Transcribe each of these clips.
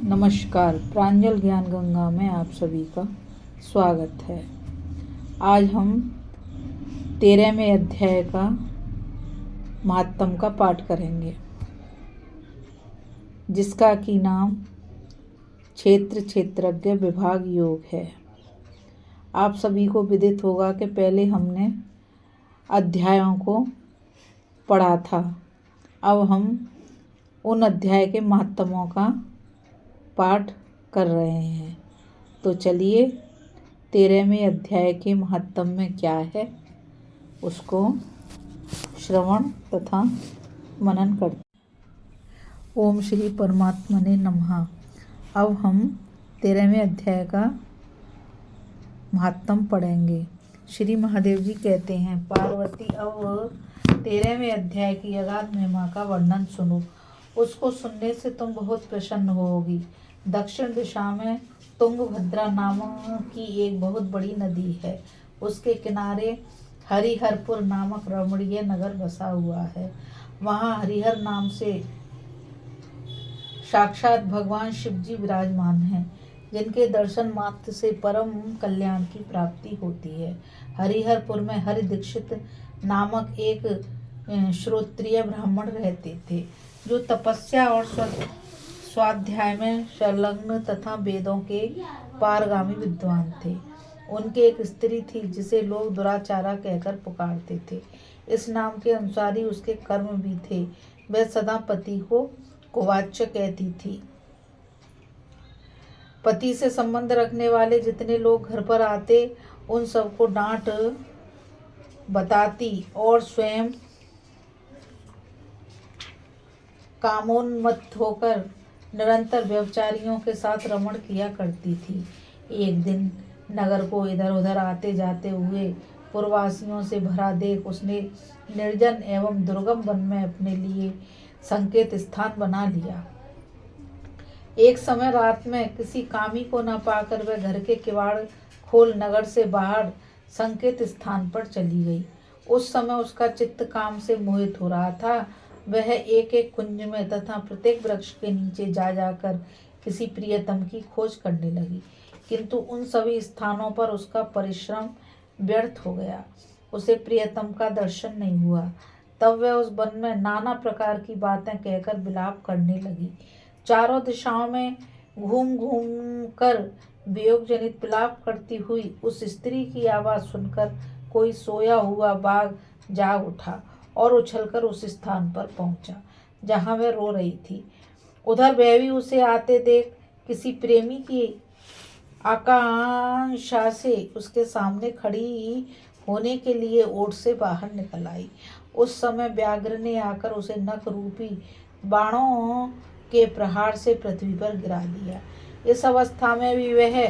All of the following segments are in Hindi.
नमस्कार। प्रांजल ज्ञान गंगा में आप सभी का स्वागत है। आज हम 13वें अध्याय का महात्म का पाठ करेंगे, जिसका कि नाम क्षेत्र क्षेत्रज्ञ विभाग योग है। आप सभी को विदित होगा कि पहले हमने अध्यायों को पढ़ा था। अब हम उन अध्याय के महात्मों का पाठ कर रहे हैं। तो चलिए 13वें अध्याय के महात्म में क्या है उसको श्रवण तथा मनन करते। ओम श्री परमात्मने नमः। अब हम 13वें अध्याय का महात्म पढ़ेंगे। श्री महादेव जी कहते हैं, पार्वती अब 13वें अध्याय की अगाध महिमा का वर्णन सुनो। उसको सुनने से तुम बहुत प्रसन्न होगी। दक्षिण दिशा में तुंगभद्रा नामक की एक बहुत बड़ी नदी है। उसके किनारे हरिहरपुर नामक रमणीय नगर बसा हुआ है। वहाँ हरिहर नाम से साक्षात भगवान शिव जी विराजमान हैं, जिनके दर्शन मात्र से परम कल्याण की प्राप्ति होती है। हरिहरपुर में हरि दीक्षित नामक एक श्रोत्रिय ब्राह्मण रहते थे, जो तपस्या और स्वाध्याय में संलग्न तथा वेदों के पारगामी विद्वान थे। उनकी एक स्त्री थी, जिसे लोग दुराचारा कहकर पुकारते थे। इस नाम के अनुसार ही उसके कर्म भी थे। वह सदा पति को कुवाच्य कहती थी। पति से संबंध रखने वाले जितने लोग घर पर आते, उन सबको डांट बताती और स्वयं कामोन्मत्त होकर निरंतर व्यभिचारियों के साथ रमण किया करती थी। एक दिन नगर को इधर उधर आते जाते हुए पुरवासियों से भरा देख उसने निर्जन एवं दुर्गम वन में अपने लिए संकेत स्थान बना लिया। एक समय रात में किसी कामी को न पाकर वह घर के किवाड़ खोल नगर से बाहर संकेत स्थान पर चली गई। उस समय उसका चित्त काम से मोहित हो रहा था। वह एक एक कुंज में तथा प्रत्येक वृक्ष के नीचे जा जाकर किसी प्रियतम की खोज करने लगी, किंतु उन सभी स्थानों पर उसका परिश्रम व्यर्थ हो गया। उसे प्रियतम का दर्शन नहीं हुआ। तब वह उस वन में नाना प्रकार की बातें कहकर विलाप करने लगी। चारों दिशाओं में घूम घूम कर वियोग जनित विलाप करती हुई उस स्त्री की आवाज़ सुनकर कोई सोया हुआ बाघ जाग उठा और उछलकर उस स्थान पर पहुंचा जहां वह रो रही थी। उधर वह भी उसे आते देख किसी प्रेमी की आकांक्षा से उसके सामने खड़ी होने के लिए ओट से बाहर निकल आई। उस समय व्याघ्र ने आकर उसे नख रूपी बाणों के प्रहार से पृथ्वी पर गिरा दिया। इस अवस्था में भी वह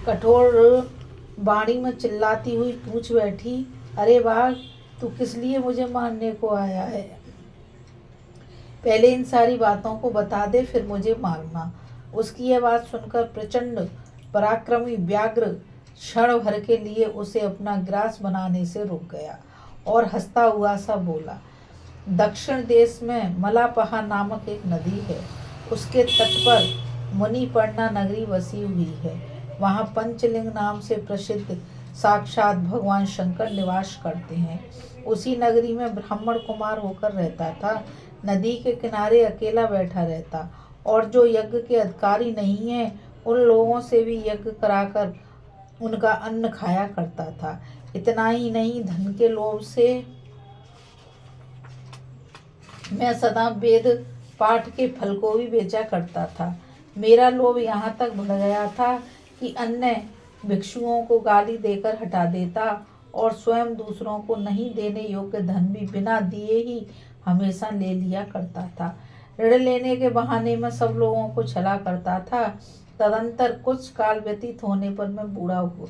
कठोर वाणी में चिल्लाती हुई पूछ बैठी, अरे बाघ, तू किस लिए मुझे मारने को आया है? पहले इन सारी बातों को बता दे, फिर मुझे मारना। उसकी यह बात सुनकर प्रचंड पराक्रमी व्याघ्र क्षण भर के लिए उसे अपना ग्रास बनाने से रुक गया और हंसता हुआ सा बोला, दक्षिण देश में मलापहा नामक एक नदी है। उसके तट पर मुनिपर्णा नगरी बसी हुई है। वहाँ पंचलिंग नाम से प्रसिद्ध साक्षात भगवान शंकर निवास करते हैं। उसी नगरी में ब्राह्मण कुमार होकर रहता था। नदी के किनारे अकेला बैठा रहता और जो यज्ञ के अधिकारी नहीं है, उन लोगों से भी यज्ञ कराकर उनका अन्न खाया करता था। इतना ही नहीं, धन के लोभ से मैं सदा वेद पाठ के फल को भी बेचा करता था। मेरा लोभ यहाँ तक बढ़ गया था कि अन्य भिक्षुओं को गाली देकर हटा देता और स्वयं दूसरों को नहीं देने योग्य धन भी बिना दिए ही हमेशा ले लिया करता था। ऋण लेने के बहाने में सब लोगों को छला करता था। तदंतर कुछ काल व्यतीत होने पर मैं बूढ़ा हुआ।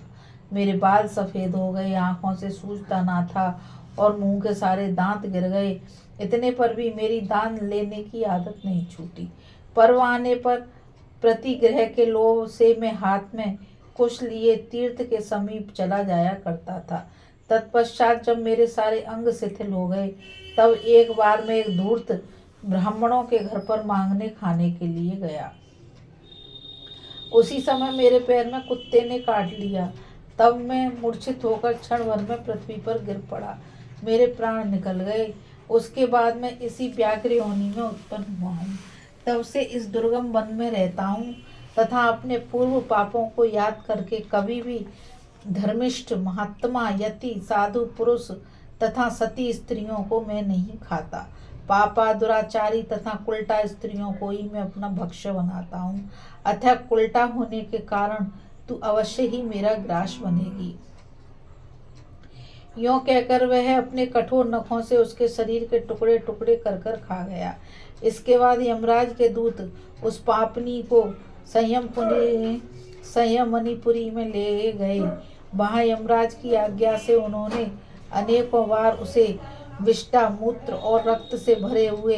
मेरे बाल सफ़ेद हो गए, आंखों से सूझता ना था और मुंह के सारे दांत गिर गए। इतने पर भी मेरी दान लेने की आदत नहीं छूटी। पर्व आने पर प्रतिग्रह के लोभ से मैं हाथ में कुश लिए तीर्थ के समीप चला जाया करता था। तत्पश्चात जब मेरे सारे अंग शिथिल हो गए, तब एक बार में एक धूर्त ब्राह्मणों के घर पर मांगने खाने के लिए गया। उसी समय मेरे पैर में कुत्ते ने काट लिया। तब मैं मूर्छित होकर क्षण भर में पृथ्वी पर गिर पड़ा। मेरे प्राण निकल गए। उसके बाद मैं इसी व्याघ्र योनि में उत्पन्न हुआ हूँ। तब से इस दुर्गम वन में रहता हूँ तथा अपने पूर्व पापों को याद करके कभी भी धर्मिष्ठ, महात्मा, यति, साधु पुरुष तथा सती स्त्रियों को मैं नहीं खाता। पापा, दुराचारी तथा कुल्टा स्त्रियों को ही मैं अपना भक्ष्य बनाता हूँ। अतः कुल्टा होने के कारण तू अवश्य ही मेरा ग्रास बनेगी। यों कहकर वह अपने कठोर नखों से उसके शरीर के टुकड़े टुकड़े कर कर खा गया। इसके बाद यमराज के दूत उस पापनी को संयमनीपुरी में ले गए। वहां यमराज की आज्ञा से उन्होंने अनेकों बार उसे विष्ठा, मूत्र और रक्त से भरे हुए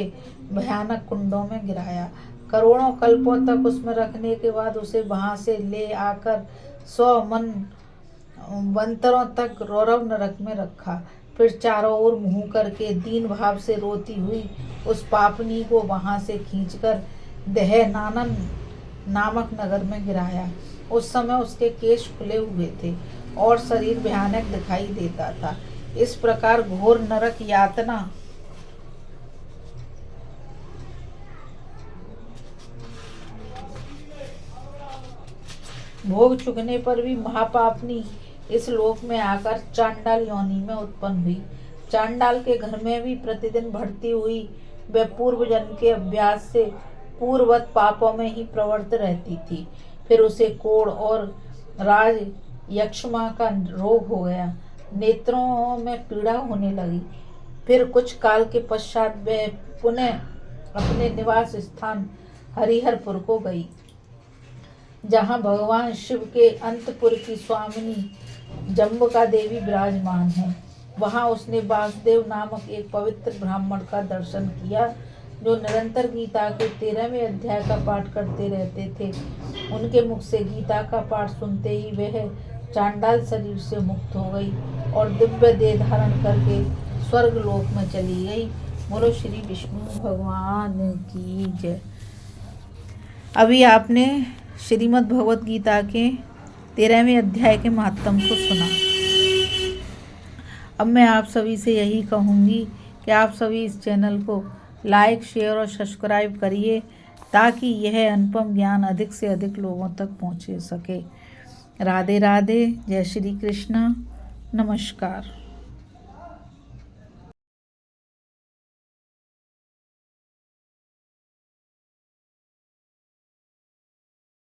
भयानक कुंडों में गिराया। करोड़ों कल्पों तक उसमें रखने के बाद उसे वहां से ले आकर 100 वंतरों तक रौरव नरक में रखा। फिर चारों ओर मुंह करके दीन भाव से रोती हुई उस पापनी को वहां से खींचकर दहनानन नामक नगर में गिराया। उस समय उसके केश खुले हुए थे और शरीर भयानक दिखाई देता था। इस प्रकार घोर नरक यातना भोग चुकने पर भी महापापनी इस लोक में आकर चांडाल योनि में उत्पन्न हुई। चांडाल के घर में भी प्रतिदिन बढ़ती हुई वह पूर्व जन्म के अभ्यास से पूर्ववत पापों में ही प्रवृत्त रहती थी। फिर उसे कोढ़ और राज यक्षमा का रोग हो गया। नेत्रों में पीड़ा होने लगी। फिर कुछ काल के पश्चात वह पुनः अपने निवास स्थान हरिहरपुर को गई, जहाँ भगवान शिव के अंतपुर की स्वामिनी जम्बुका देवी विराजमान है। वहाँ उसने वासुदेव नामक एक पवित्र ब्राह्मण का दर्शन किया, जो निरंतर गीता के 13वें अध्याय का पाठ करते रहते थे। उनके मुख से गीता का पाठ सुनते ही वह चांडाल शरीर से मुक्त हो गई और दिव्य देह धारण करके स्वर्ग लोक में चली गई। बोलो श्री विष्णु भगवान की जय। अभी आपने श्रीमद् भगवत गीता के 13वें अध्याय के महात्म को सुना। अब मैं आप सभी से यही कहूँगी कि आप सभी इस चैनल को लाइक, शेयर और सब्सक्राइब करिए, ताकि यह अनुपम ज्ञान अधिक से अधिक लोगों तक पहुँच सके। राधे राधे, जय श्री कृष्ण, नमस्कार।